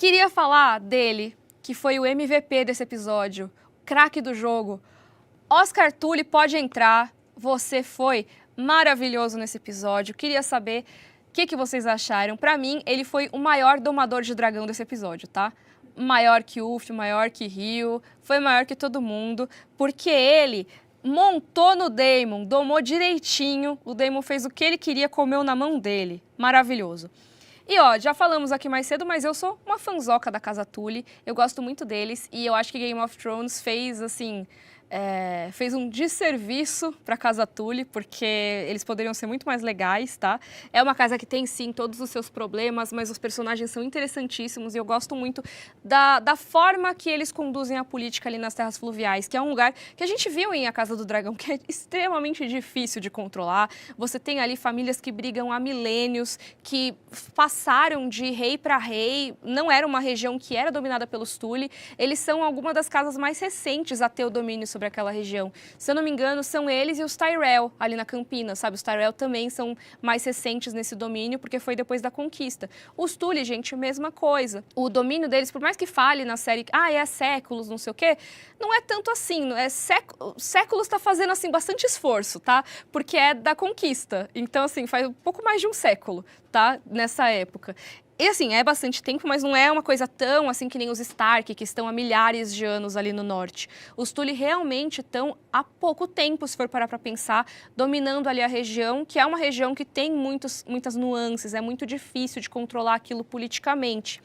Queria falar dele, que foi o MVP desse episódio, craque do jogo. Oscar Tully, pode entrar, você foi maravilhoso nesse episódio. Queria saber o que vocês acharam. Pra mim, ele foi o maior domador de dragão desse episódio, tá? Maior que Uff, maior que Rio, foi maior que todo mundo, porque ele montou no Daemon, domou direitinho, o Daemon fez o que ele queria, comeu na mão dele. Maravilhoso. E ó, já falamos aqui mais cedo, mas eu sou uma fanzoca da Casa Tully, eu gosto muito deles e eu acho que Game of Thrones fez, assim, fez um desserviço para a Casa Tully, porque eles poderiam ser muito mais legais, tá? É uma casa que tem, sim, todos os seus problemas, mas os personagens são interessantíssimos e eu gosto muito da forma que eles conduzem a política ali nas Terras Fluviais, que é um lugar que a gente viu em A Casa do Dragão, que é extremamente difícil de controlar. Você tem ali famílias que brigam há milênios, que passaram de rei para rei, não era uma região que era dominada pelos Tully, eles são alguma das casas mais recentes a ter o domínio sobre aquela região. Se eu não me engano, são eles e os Tyrell, ali na Campina, sabe? Os Tyrell também são mais recentes nesse domínio, porque foi depois da conquista. Os Tully, gente, mesma coisa. O domínio deles, por mais que fale na série, é há séculos, não sei o quê, não é tanto assim, séculos tá fazendo, assim, bastante esforço, tá? Porque é da conquista. Então, assim, faz um pouco mais de um século, tá? Nessa época. E assim, é bastante tempo, mas não é uma coisa tão assim que nem os Stark, que estão há milhares de anos ali no norte. Os Tully realmente estão há pouco tempo, se for parar para pensar, dominando ali a região, que é uma região que tem muitas nuances, é muito difícil de controlar aquilo politicamente.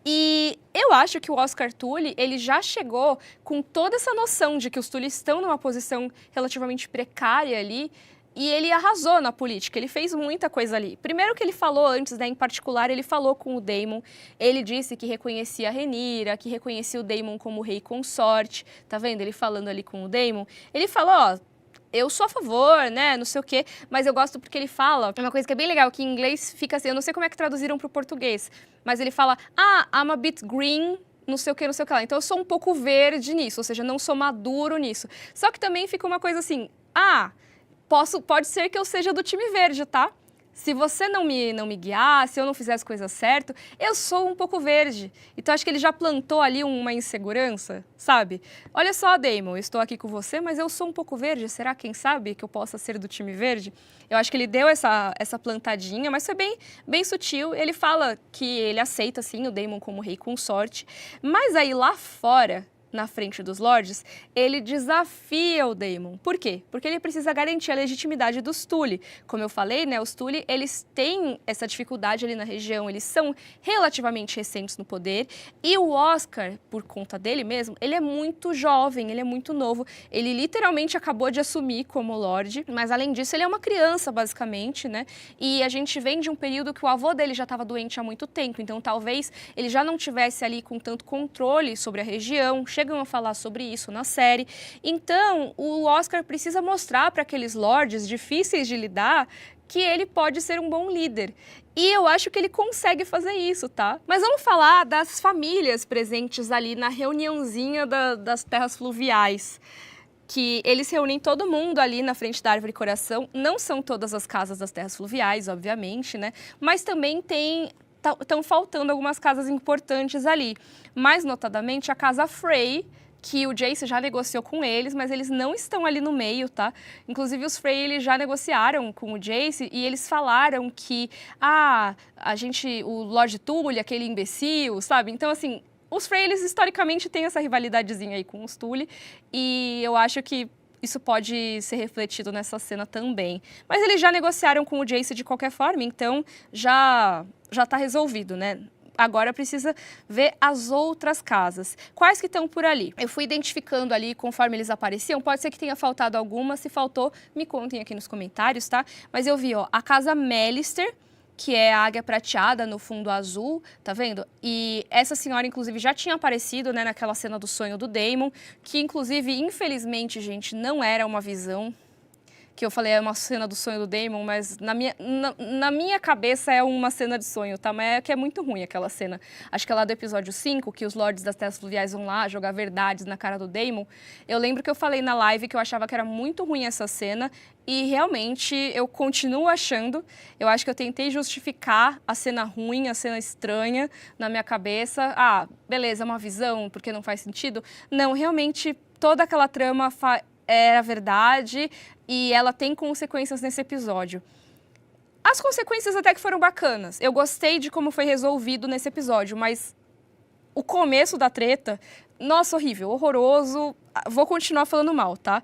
E eu acho que o Oscar Tully, ele já chegou com toda essa noção de que os Tully estão numa posição relativamente precária ali, e ele arrasou na política, ele fez muita coisa ali. Primeiro que ele falou antes, né, em particular, ele falou com o Daemon, ele disse que reconhecia a Rhaenyra, que reconhecia o Daemon como rei consorte, tá vendo? Ele falando ali com o Daemon, ele falou, ó, eu sou a favor, né, não sei o quê, mas eu gosto porque ele fala, é uma coisa que é bem legal, que em inglês fica assim, eu não sei como é que traduziram pro português, mas ele fala, I'm a bit green, não sei o que lá. Então eu sou um pouco verde nisso, ou seja, não sou maduro nisso. Só que também fica uma coisa assim, pode ser que eu seja do time verde, tá? Se você não me guiar, se eu não fizer as coisas certo, eu sou um pouco verde. Então, acho que ele já plantou ali uma insegurança, sabe? Olha só, Daemon, eu estou aqui com você, mas eu sou um pouco verde. Será, quem sabe, que eu possa ser do time verde? Eu acho que ele deu essa plantadinha, mas foi bem sutil. Ele fala que ele aceita, sim, o Daemon como rei consorte. Mas aí, lá fora, na frente dos Lords, ele desafia o Daemon. Por quê? Porque ele precisa garantir a legitimidade dos Tully. Como eu falei, né, os Tully, eles têm essa dificuldade ali na região, eles são relativamente recentes no poder, e o Oscar, por conta dele mesmo, ele é muito jovem, ele é muito novo, ele literalmente acabou de assumir como Lorde, mas além disso, ele é uma criança, basicamente, né, e a gente vem de um período que o avô dele já estava doente há muito tempo, então talvez ele já não tivesse ali com tanto controle sobre a região, chegam a falar sobre isso na série. Então, o Oscar precisa mostrar para aqueles lords difíceis de lidar que ele pode ser um bom líder. E eu acho que ele consegue fazer isso, tá? Mas vamos falar das famílias presentes ali na reuniãozinha das Terras Fluviais. Que eles reúnem todo mundo ali na frente da Árvore Coração. Não são todas as casas das Terras Fluviais, obviamente, né? Mas também estão faltando algumas casas importantes ali. Mais notadamente a Casa Frey, que o Jace já negociou com eles, mas eles não estão ali no meio, tá? Inclusive os Frey, eles já negociaram com o Jace e eles falaram que, o Lord Tully, aquele imbecil, sabe? Então, assim, os Frey, eles historicamente têm essa rivalidadezinha aí com os Tully e eu acho que isso pode ser refletido nessa cena também. Mas eles já negociaram com o Jace de qualquer forma, então já tá resolvido, né? Agora precisa ver as outras casas. Quais que estão por ali? Eu fui identificando ali conforme eles apareciam. Pode ser que tenha faltado alguma. Se faltou, me contem aqui nos comentários, tá? Mas eu vi, ó, a casa Melister, que é a águia prateada no fundo azul, tá vendo? E essa senhora, inclusive, já tinha aparecido, né, naquela cena do sonho do Daemon, que, inclusive, infelizmente, gente, não era uma visão. que eu falei é uma cena do sonho do Daemon, mas na minha cabeça é uma cena de sonho, tá? Mas é que é muito ruim aquela cena. Acho que é lá do episódio 5, que os Lordes das Terras Fluviais vão lá jogar verdades na cara do Daemon. Eu lembro que eu falei na live que eu achava que era muito ruim essa cena, e realmente eu continuo achando. Eu acho que eu tentei justificar a cena ruim, a cena estranha na minha cabeça. Ah, beleza, é uma visão, porque não faz sentido. Não, realmente toda aquela trama era verdade e ela tem consequências nesse episódio. As consequências até que foram bacanas. Eu gostei de como foi resolvido nesse episódio, mas o começo da treta, nossa, horrível, horroroso. Vou continuar falando mal, tá?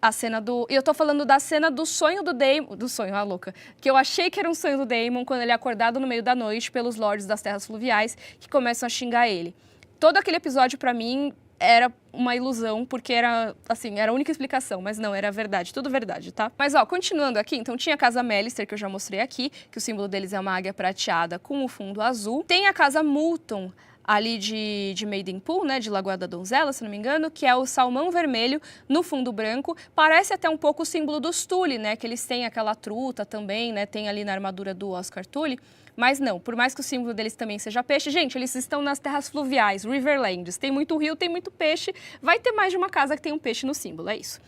A cena do... Eu tô falando da cena do sonho do Daemon... Do sonho, a louca. Que eu achei que era um sonho do Daemon quando ele é acordado no meio da noite pelos Lordes das Terras Fluviais que começam a xingar ele. Todo aquele episódio, pra mim, era uma ilusão, porque era, assim, era a única explicação, mas não, era verdade, tudo verdade, tá? Mas, ó, continuando aqui, então tinha a Casa Melister, que eu já mostrei aqui, que o símbolo deles é uma águia prateada com o fundo azul. Tem a Casa Moulton, ali de Maidenpool, né, de Lagoa da Donzela, se não me engano, que é o salmão vermelho no fundo branco. Parece até um pouco o símbolo dos Tully, né, que eles têm aquela truta também, né, tem ali na armadura do Oscar Tully. Mas não, por mais que o símbolo deles também seja peixe, gente, eles estão nas terras fluviais, Riverlands. Tem muito rio, tem muito peixe, vai ter mais de uma casa que tem um peixe no símbolo, é isso.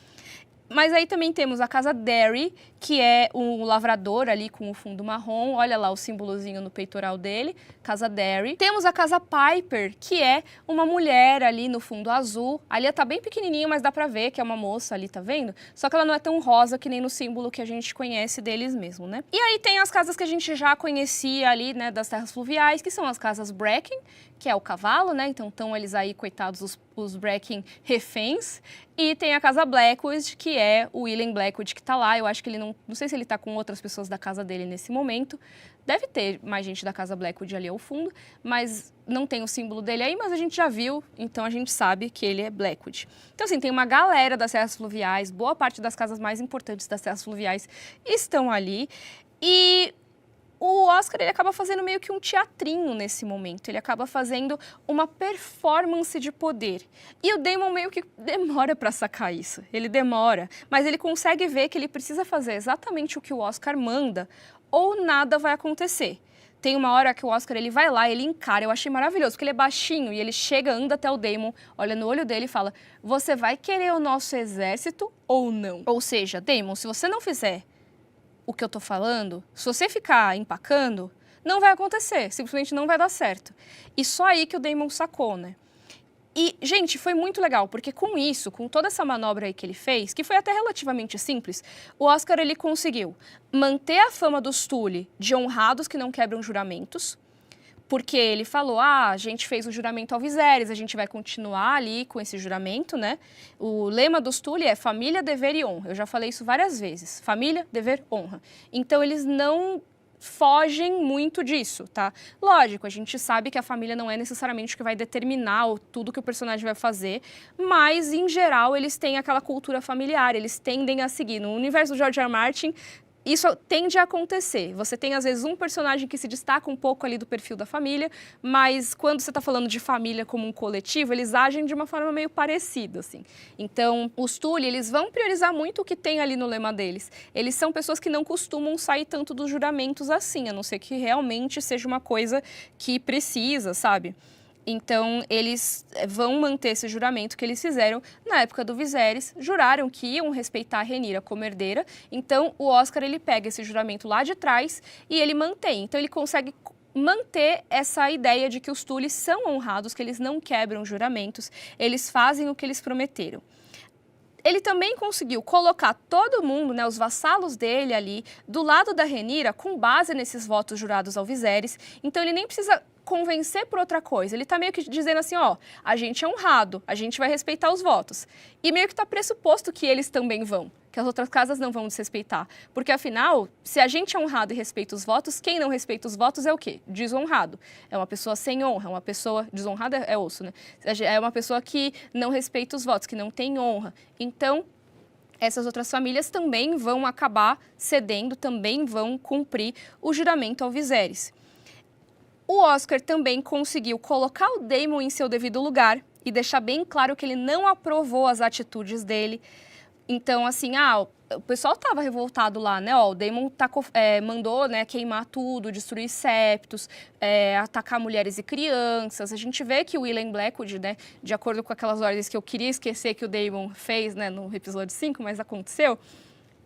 Mas aí também temos a Casa Darry, que é um lavrador ali com o fundo marrom. Olha lá o símbolozinho no peitoral dele, Casa Darry. Temos a Casa Piper, que é uma mulher ali no fundo azul. Ali tá bem pequenininho, mas dá pra ver que é uma moça ali, tá vendo? Só que ela não é tão rosa que nem no símbolo que a gente conhece deles mesmo, né? E aí tem as casas que a gente já conhecia ali, né, das terras fluviais, que são as Casas Bracken, que é o cavalo, né? Então estão eles aí, coitados, os Bracken reféns. E tem a Casa Blackwood, que é o William Blackwood que tá lá. Eu acho que ele não sei se ele tá com outras pessoas da casa dele nesse momento. Deve ter mais gente da Casa Blackwood ali ao fundo, mas não tem o símbolo dele aí, mas a gente já viu, então a gente sabe que ele é Blackwood. Então, assim, tem uma galera das terras fluviais, boa parte das casas mais importantes das terras fluviais estão ali. E o Oscar, ele acaba fazendo meio que um teatrinho nesse momento. Ele acaba fazendo uma performance de poder. E o Daemon meio que demora para sacar isso. Ele demora, mas ele consegue ver que ele precisa fazer exatamente o que o Oscar manda ou nada vai acontecer. Tem uma hora que o Oscar, ele vai lá, ele encara. Eu achei maravilhoso, porque ele é baixinho e ele chega, anda até o Daemon, olha no olho dele e fala: você vai querer o nosso exército ou não? Ou seja, Daemon, se você não fizer o que eu tô falando, se você ficar empacando, não vai acontecer, simplesmente não vai dar certo. E só aí que o Daemon sacou, né? E, gente, foi muito legal, porque com isso, com toda essa manobra aí que ele fez, que foi até relativamente simples, o Oscar, ele conseguiu manter a fama dos Tully de honrados que não quebram juramentos, porque ele falou, a gente fez o juramento ao Viserys, a gente vai continuar ali com esse juramento, né? O lema dos Tully é família, dever e honra. Eu já falei isso várias vezes. Família, dever, honra. Então, eles não fogem muito disso, tá? Lógico, a gente sabe que a família não é necessariamente o que vai determinar tudo que o personagem vai fazer, mas, em geral, eles têm aquela cultura familiar, eles tendem a seguir. No universo do George R. R. Martin, isso tende a acontecer. Você tem, às vezes, um personagem que se destaca um pouco ali do perfil da família, mas quando você está falando de família como um coletivo, eles agem de uma forma meio parecida, assim. Então, os Tully, eles vão priorizar muito o que tem ali no lema deles. Eles são pessoas que não costumam sair tanto dos juramentos assim, a não ser que realmente seja uma coisa que precisa, sabe? Então, eles vão manter esse juramento que eles fizeram na época do Viserys, juraram que iam respeitar a Rhaenyra como herdeira, então o Oscar, ele pega esse juramento lá de trás e ele mantém. Então, ele consegue manter essa ideia de que os Tully são honrados, que eles não quebram juramentos, eles fazem o que eles prometeram. Ele também conseguiu colocar todo mundo, né, os vassalos dele ali, do lado da Rhaenyra, com base nesses votos jurados ao Viserys, então ele nem precisa convencer por outra coisa. Ele tá meio que dizendo assim, ó, a gente é honrado, a gente vai respeitar os votos. E meio que tá pressuposto que eles também vão, que as outras casas não vão desrespeitar. Porque, afinal, se a gente é honrado e respeita os votos, quem não respeita os votos é o quê? Desonrado. É uma pessoa sem honra, uma pessoa... Desonrada é osso, né? É uma pessoa que não respeita os votos, que não tem honra. Então, essas outras famílias também vão acabar cedendo, também vão cumprir o juramento ao Viserys. O Oscar também conseguiu colocar o Daemon em seu devido lugar e deixar bem claro que ele não aprovou as atitudes dele. Então, assim, o pessoal tava revoltado lá, né? Ó, o Daemon mandou, né, queimar tudo, destruir septos, atacar mulheres e crianças. A gente vê que o William Blackwood, né, de acordo com aquelas ordens que eu queria esquecer que o Daemon fez, né, no episódio 5, mas aconteceu,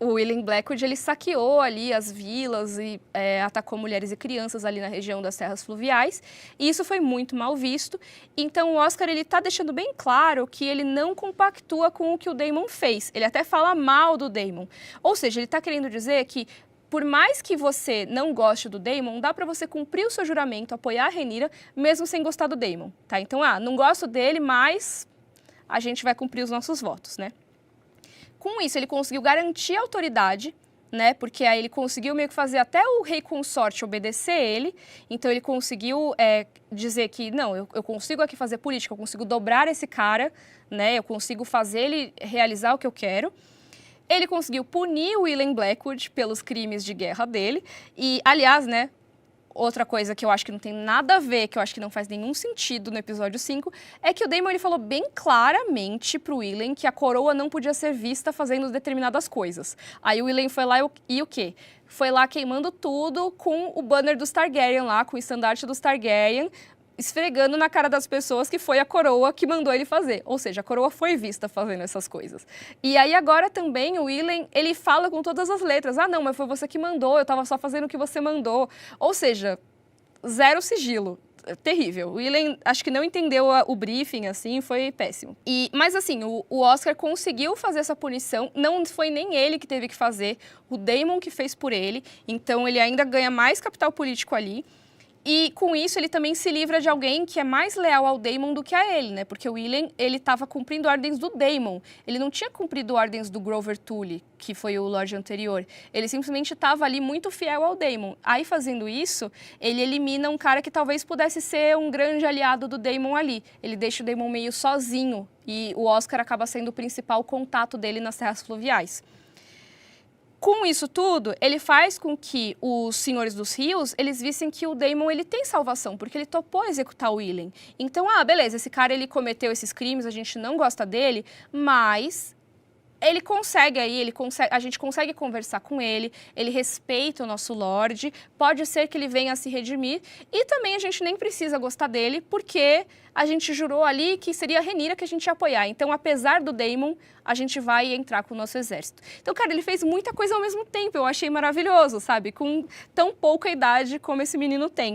o William Blackwood, ele saqueou ali as vilas e atacou mulheres e crianças ali na região das terras fluviais, e isso foi muito mal visto. Então o Oscar, ele tá deixando bem claro que ele não compactua com o que o Daemon fez. Ele até fala mal do Daemon. Ou seja, ele tá querendo dizer que por mais que você não goste do Daemon, dá pra você cumprir o seu juramento, apoiar a Rhaenyra, mesmo sem gostar do Daemon, tá? Então, não gosto dele, mas a gente vai cumprir os nossos votos, né? Com isso, ele conseguiu garantir a autoridade, né? Porque aí ele conseguiu meio que fazer até o rei consorte obedecer ele. Então, ele conseguiu dizer que, não, eu consigo aqui fazer política, eu consigo dobrar esse cara, né? Eu consigo fazer ele realizar o que eu quero. Ele conseguiu punir o William Blackwood pelos crimes de guerra dele. E, aliás, né? Outra coisa que eu acho que não tem nada a ver, que eu acho que não faz nenhum sentido no episódio 5, é que o Daemon, ele falou bem claramente pro William que a coroa não podia ser vista fazendo determinadas coisas. Aí o William foi lá e o quê? Foi lá queimando tudo com o banner dos Targaryen lá, com o estandarte dos Targaryen, esfregando na cara das pessoas que foi a coroa que mandou ele fazer. Ou seja, a coroa foi vista fazendo essas coisas. E aí agora também o William, ele fala com todas as letras. Não, mas foi você que mandou, eu tava só fazendo o que você mandou. Ou seja, zero sigilo. Terrível. O William, acho que não entendeu o briefing, assim, foi péssimo. Mas assim, o Oscar conseguiu fazer essa punição, não foi nem ele que teve que fazer, o Daemon que fez por ele, então ele ainda ganha mais capital político ali. E com isso ele também se livra de alguém que é mais leal ao Daemon do que a ele, né? Porque o William, ele estava cumprindo ordens do Daemon. Ele não tinha cumprido ordens do Grover Tully, que foi o Lorde anterior. Ele simplesmente estava ali muito fiel ao Daemon. Aí, fazendo isso, ele elimina um cara que talvez pudesse ser um grande aliado do Daemon ali. Ele deixa o Daemon meio sozinho e o Oscar acaba sendo o principal contato dele nas terras fluviais. Com isso tudo, ele faz com que os Senhores dos Rios, eles vissem que o Daemon, ele tem salvação, porque ele topou executar o William. Então, beleza, esse cara, ele cometeu esses crimes, a gente não gosta dele, mas ele consegue aí, a gente consegue conversar com ele respeita o nosso Lorde, pode ser que ele venha a se redimir, e também a gente nem precisa gostar dele, porque a gente jurou ali que seria a Rhaenyra que a gente ia apoiar. Então, apesar do Daemon, a gente vai entrar com o nosso exército. Então, cara, ele fez muita coisa ao mesmo tempo, eu achei maravilhoso, sabe? Com tão pouca idade como esse menino tem.